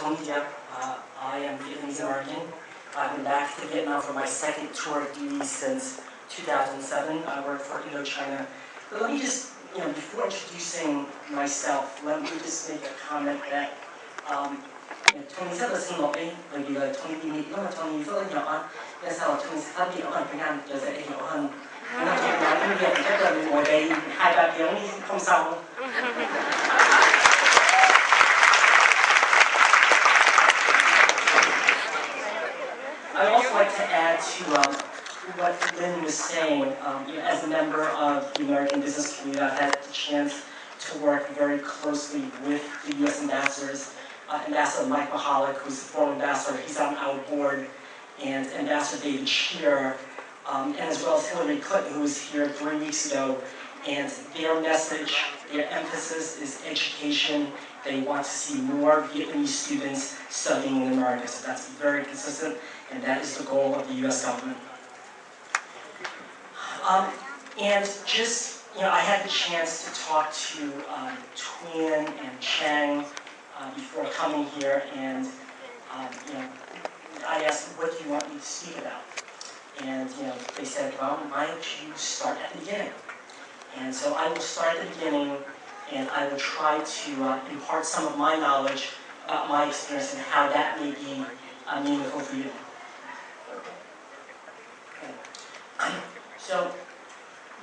TonyDiep. I am Vietnamese American. I've been back to Vietnam for my second tour of duty since 2007. I worked for Indochina. But let me just, before introducing myself, let me just make a comment that Tony rất là xin lỗi bởi vì là Tony đi Mỹ mà Tony rất là nhỏ, nên sao là Tony sẽ phát biểu bằng tiếng Anh để dễ hiểu hơn. Nếu mà Tony nói tiếng Việt thì chắc là mình ngồi đây 2-3 tiếng không xong. I'd also like to add to what Lynn was saying. As a member of the American business community, I've had the chance to work very closely with the U.S. ambassadors. Ambassador Mike Mahalik, who's the former ambassador, he's on our board, and Ambassador David Shearer, and as well as Hillary Clinton, who was here 3 weeks ago. And their message, their emphasis is education. They want to see more Vietnamese students studying in America. So that's very consistent, and that is the goal of the U.S. government. And just, I had the chance to talk to Twin and Chang before coming here, and I asked, what do you want me to speak about? And they said, well, why don't you start at the beginning? And so I will start at the beginning, and I will try to impart some of my knowledge about my experience and how that may be meaningful for you. Okay. So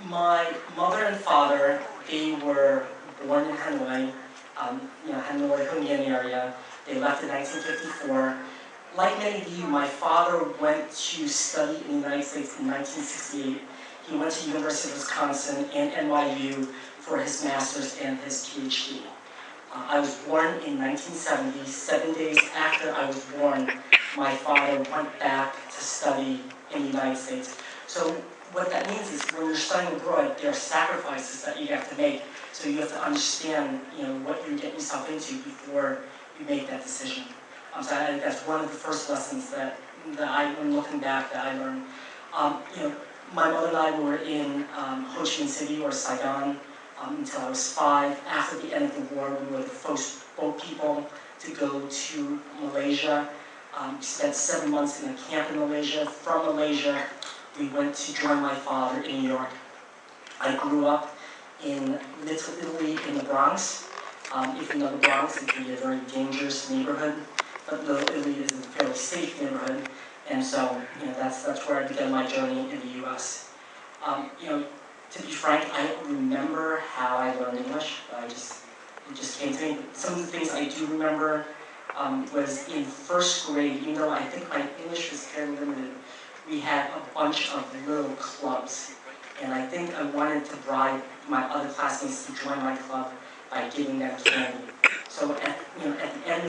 my mother and father, they were born in Hanoi, Hanoi, Hưng Yên area. They left in 1954. Like many of you, my father went to study in the United States in 1968. He went to the University of Wisconsin and NYU for his master's and his PhD. I was born in 1970. 7 days after I was born, my father went back to study in the United States. So what that means is when you're studying abroad, there are sacrifices that you have to make. So you have to understand, what you're getting yourself into before you make that decision. So I think that's one of the first lessons that when looking back, that I learned. My mother and I were in Ho Chi Minh City or Saigon until I was 5. After the end of the war, we were the first boat people to go to Malaysia. We spent 7 months in a camp in Malaysia. From Malaysia, we went to join my father in New York. I grew up in Little Italy in the Bronx. If you know the Bronx, it can be a very dangerous neighborhood, but Little Italy is a fairly safe neighborhood. And so, that's where I began my journey in the U.S. To be frank, I don't remember how I learned English. It just came to me. But some of the things I do remember was in first grade, even though I think my English was fairly limited, we had a bunch of little clubs. And I think I wanted to bribe my other classmates to join my club by giving them candy. So at the end